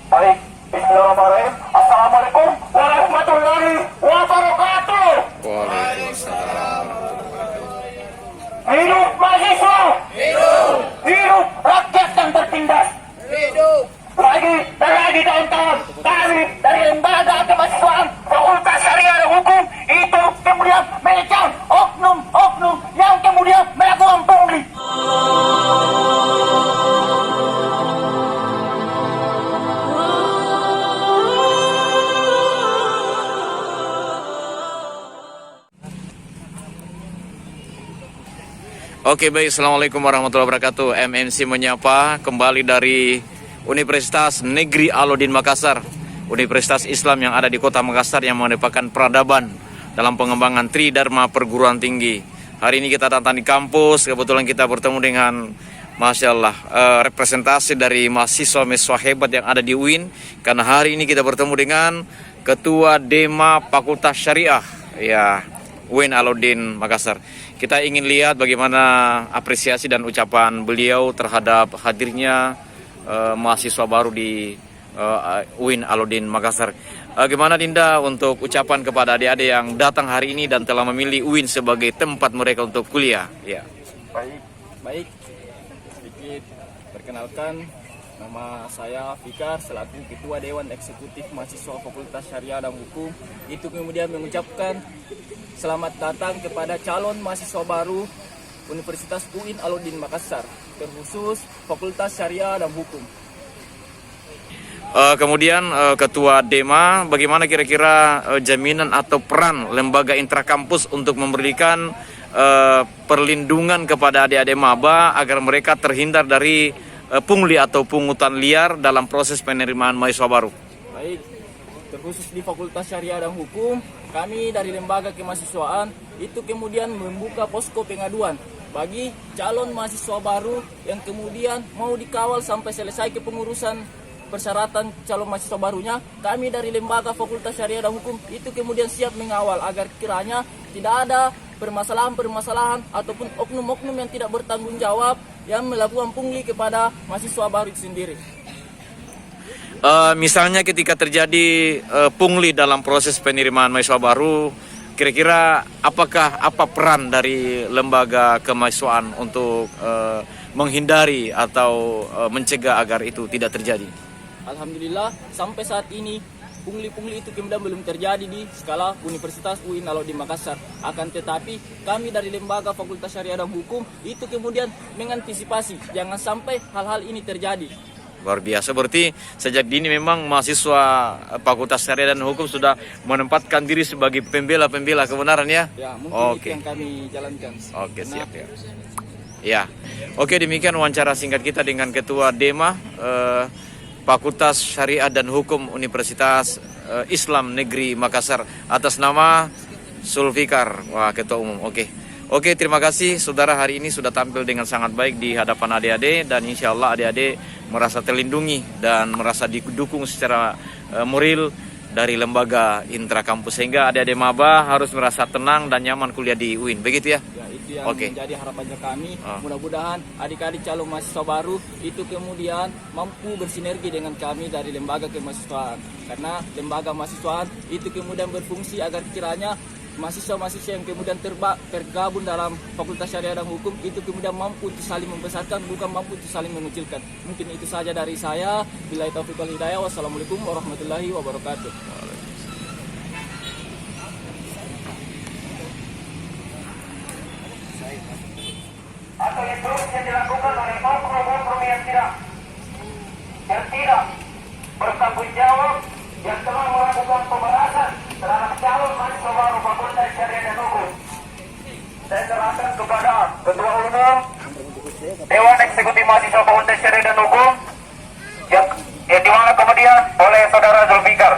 Baik, bismillahirrahmanirrahim. Assalamualaikum warahmatullahi wabarakatuh. Waalaikumsalam. Hidup mahasiswa. Hidup! Hidup rakyat yang tertindas. Hidup! Lagi dan lagi kawan-kawan, kami dari Lembaga Kemahasiswaan Fakultas Syariah dan Hukum itu kemudian mengecam oknum-oknum yang kemudian melakukan pungli. Oke baik, Assalamualaikum warahmatullahi wabarakatuh. MMC menyapa kembali dari Universitas Negeri Alauddin Makassar, Universitas Islam yang ada di kota Makassar yang merupakan peradaban dalam pengembangan Tridharma Perguruan Tinggi. Hari ini kita datang di kampus, kebetulan kita bertemu dengan Masya Allah, representasi dari mahasiswa-mahasiswa hebat yang ada di UIN. Karena hari ini kita bertemu dengan Ketua Dema Fakultas Syariah ya, UIN Alauddin Makassar. Kita ingin lihat bagaimana apresiasi dan ucapan beliau terhadap hadirnya mahasiswa baru di UIN Alauddin Makassar. Gimana Dinda untuk ucapan kepada adik-adik yang datang hari ini dan telah memilih UIN sebagai tempat mereka untuk kuliah? Ya. Baik. Sedikit perkenalkan, nama saya Fikar selaku Ketua Dewan Eksekutif Mahasiswa Fakultas Syariah dan Hukum. Itu kemudian mengucapkan selamat datang kepada calon mahasiswa baru Universitas UIN Alauddin Makassar, terkhusus Fakultas Syariah dan Hukum. Kemudian Ketua Dema, bagaimana kira-kira jaminan atau peran lembaga intrakampus untuk memberikan perlindungan kepada adik-adik maba agar mereka terhindar dari pungli atau pungutan liar dalam proses penerimaan mahasiswa baru? Baik, terkhusus di Fakultas Syariah dan Hukum, kami dari Lembaga Kemahasiswaan itu kemudian membuka posko pengaduan bagi calon mahasiswa baru yang kemudian mau dikawal sampai selesai kepengurusan persyaratan calon mahasiswa barunya. Kami dari Lembaga Fakultas Syariah dan Hukum itu kemudian siap mengawal agar kiranya tidak ada permasalahan-permasalahan ataupun oknum-oknum yang tidak bertanggung jawab yang melakukan pungli kepada mahasiswa baru itu sendiri. Misalnya ketika terjadi pungli dalam proses penerimaan mahasiswa baru, kira-kira apa peran dari lembaga kemahasiswaan untuk menghindari atau mencegah agar itu tidak terjadi? Alhamdulillah sampai saat ini pungli-pungli itu kemudian belum terjadi di skala Universitas UIN Alauddin Makassar. Akan tetapi kami dari Lembaga Fakultas Syariah dan Hukum itu kemudian mengantisipasi jangan sampai hal-hal ini terjadi. Luar biasa, berarti sejak dini memang mahasiswa Fakultas Syariah dan Hukum sudah menempatkan diri sebagai pembela-pembela kebenaran ya? Ya, mungkin Oke. itu yang kami jalankan. Oke, siap ya. Ya, oke, demikian wawancara singkat kita dengan Ketua Dema Fakultas Syariah dan Hukum Universitas Islam Negeri Makassar atas nama Sulfikar, wah Ketua Umum. Oke, terima kasih saudara, hari ini sudah tampil dengan sangat baik di hadapan adik-adik dan insya Allah adik-adik merasa terlindungi dan merasa didukung secara moral dari lembaga intrakampus sehingga adik-adik maba harus merasa tenang dan nyaman kuliah di UIN, begitu ya? Ya, itu yang menjadi harapannya kami. Mudah-mudahan adik-adik calon mahasiswa baru itu kemudian mampu bersinergi dengan kami dari Lembaga Kemahasiswaan. Karena Lembaga Mahasiswaan itu kemudian berfungsi agar kiranya mahasiswa-mahasiswa yang kemudian tergabung dalam Fakultas Syariah dan Hukum itu kemudian mampu untuk saling membesarkan, bukan mampu untuk saling mengecilkan. Mungkin itu saja dari saya. Billahi taufiq wal hidayah. Wassalamualaikum warahmatullahi wabarakatuh. Atau yang terus yang dilakukan oleh oknum-oknum yang tidak bertanggung jawab yang telah melakukan pemerasan terhadap calon mahasiswa baru Fakultas Syariah dan Hukum. Saya serahkan kepada Ketua Umum Dewan Eksekutif Mahasiswa Fakultas Syariah dan Hukum yang dimana kemudian oleh Saudara Zulfikar.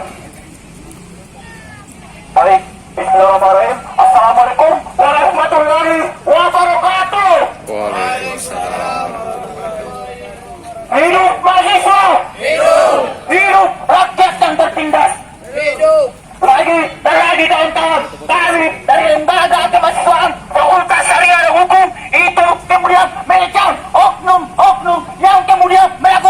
Baik, bismillahirrahmanirrahim. Assalamualaikum warahmatullahi wabarakatuh. Waalaikumsalam. Hidup mahasiswa. Hidup! Hidup rakyat yang tertindas. Hidup! Lagi dan lagi kawan-kawan, kami dari Lembaga Kemahasiswaan Fakultas Syariah dan Hukum itu kemudian mengecam oknum-oknum yang kemudian melakukan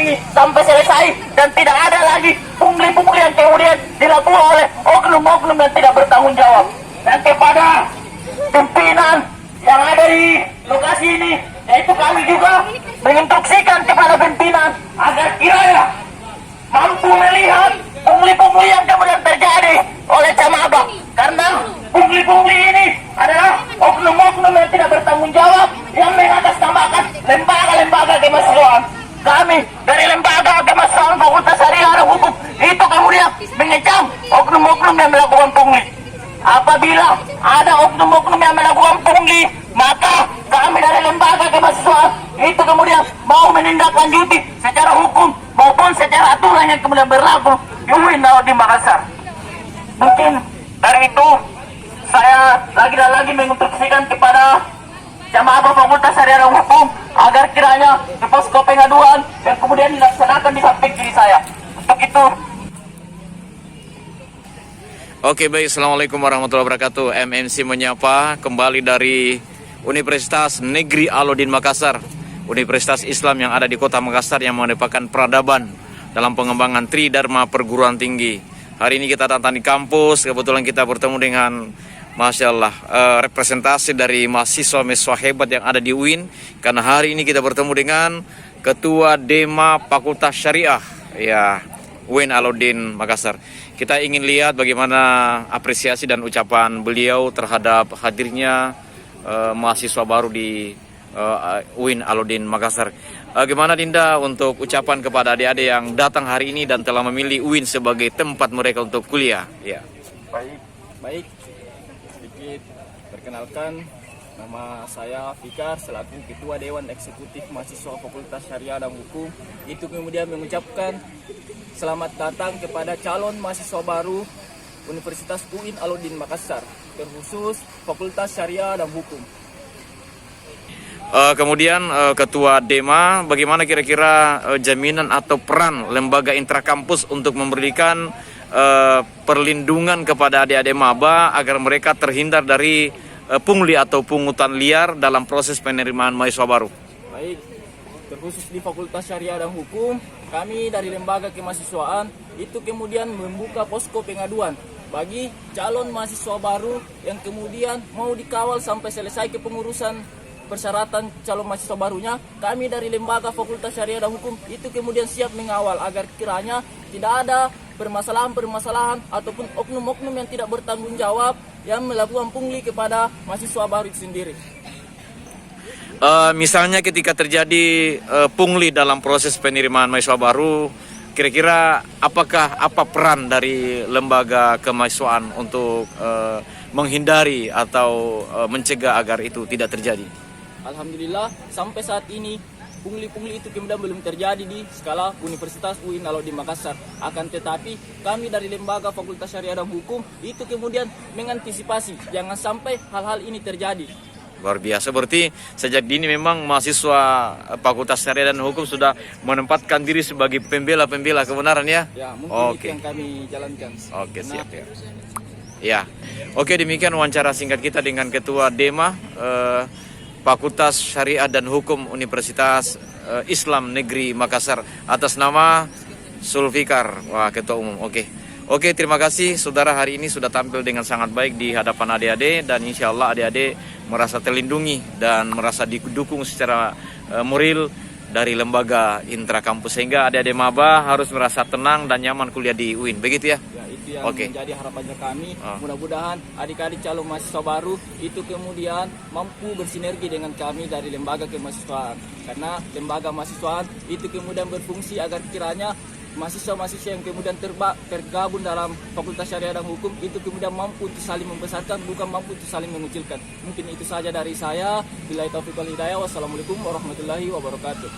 ini sampai selesai dan tidak ada lagi pungli-pungli yang kemudian dilakukan oleh oknum-oknum yang tidak bertanggung jawab. Dan kepada pimpinan yang ada di lokasi ini, yaitu kami juga menginstruksikan kepada pimpinan agar kiranya mampu melihat pungli-pungli yang kemudian terjadi oleh Camaba, karena pungli-pungli ini adalah oknum-oknum yang tidak bertanggung jawab yang mengatasnamakan lembaga-lembaga kemahasiswaan. Kami dari lembaga kemahasiswaan Fakultas Syariah dan Hukum itu kemudian mengecam oknum-oknum yang melakukan pungli. Apabila ada oknum-oknum yang melakukan pungli, maka kami dari lembaga kemahasiswaan itu kemudian mau menindaklanjuti secara hukum maupun secara aturan yang kemudian berlaku di UIN Alauddin Makassar. Mungkin dari itu saya lagi dan lagi menginstruksikan kepada jamaah Fakultas Syariah dan Hukum agar kiranya di posko pengaduan yang kemudian dilaksanakan di samping kiri saya. Untuk itu. Oke, baik. Assalamualaikum warahmatullahi wabarakatuh. MMC menyapa kembali dari Universitas Negeri Alauddin Makassar, Universitas Islam yang ada di Kota Makassar yang merupakan peradaban dalam pengembangan Tridharma Perguruan Tinggi. Hari ini kita datang di kampus, kebetulan kita bertemu dengan Masya Allah, representasi dari mahasiswa-mahasiswa hebat yang ada di UIN. Karena hari ini kita bertemu dengan Ketua Dema Fakultas Syariah ya UIN Alauddin Makassar. Kita ingin lihat bagaimana apresiasi dan ucapan beliau terhadap hadirnya mahasiswa baru di UIN Alauddin Makassar. Gimana Dinda untuk ucapan kepada adik-adik yang datang hari ini dan telah memilih UIN sebagai tempat mereka untuk kuliah? Ya. Baik. Sedikit perkenalkan, nama saya Fikar selaku Ketua Dewan Eksekutif Mahasiswa Fakultas Syariah dan Hukum. Itu kemudian mengucapkan selamat datang kepada calon mahasiswa baru Universitas UIN Alauddin Makassar, terkhusus Fakultas Syariah dan Hukum. Kemudian Ketua Dema, bagaimana kira-kira jaminan atau peran lembaga intrakampus untuk memberikan perlindungan kepada adik-adik maba agar mereka terhindar dari pungli atau pungutan liar dalam proses penerimaan mahasiswa baru? Baik, terkhusus di Fakultas Syariah dan Hukum, kami dari lembaga kemahasiswaan itu kemudian membuka posko pengaduan bagi calon mahasiswa baru yang kemudian mau dikawal sampai selesai kepengurusan persyaratan calon mahasiswa barunya. Kami dari lembaga Fakultas Syariah dan Hukum itu kemudian siap mengawal agar kiranya tidak ada permasalahan-permasalahan ataupun oknum-oknum yang tidak bertanggung jawab yang melakukan pungli kepada mahasiswa baru itu sendiri. Misalnya ketika terjadi pungli dalam proses penerimaan mahasiswa baru, kira-kira apa peran dari lembaga kemahasiswaan untuk menghindari atau mencegah agar itu tidak terjadi? Alhamdulillah sampai saat ini pungli-pungli itu kemudian belum terjadi di skala Universitas UIN Alauddin Makassar. Akan tetapi kami dari lembaga Fakultas Syariah dan Hukum itu kemudian mengantisipasi jangan sampai hal-hal ini terjadi. Luar biasa, berarti sejak dini memang mahasiswa Fakultas Syariah dan Hukum sudah menempatkan diri sebagai pembela-pembela kebenaran ya? Ya, mungkin itu Oke. yang kami jalankan. Oke, siap ya. Ya, oke, demikian wawancara singkat kita dengan Ketua Dema Fakultas Syariah dan Hukum Universitas Islam Negeri Makassar atas nama Sulfikar, wah Ketua Umum. Oke, terima kasih saudara, hari ini sudah tampil dengan sangat baik di hadapan adik-adik dan insya Allah adik-adik merasa terlindungi dan merasa didukung secara moral dari lembaga intrakampus sehingga adik-adik maba harus merasa tenang dan nyaman kuliah di UIN, begitu ya? Ya, itu yang menjadi harapannya kami. Mudah-mudahan adik-adik calon mahasiswa baru itu kemudian mampu bersinergi dengan kami dari lembaga kemahasiswaan. Karena lembaga mahasiswaan itu kemudian berfungsi agar kiranya mahasiswa-mahasiswa yang kemudian tergabung dalam Fakultas Syariah dan Hukum itu kemudian mampu untuk saling membesarkan, bukan mampu untuk saling mengucilkan. Mungkin itu saja dari saya. Billahi taufiq wal hidayah. Wassalamualaikum warahmatullahi wabarakatuh.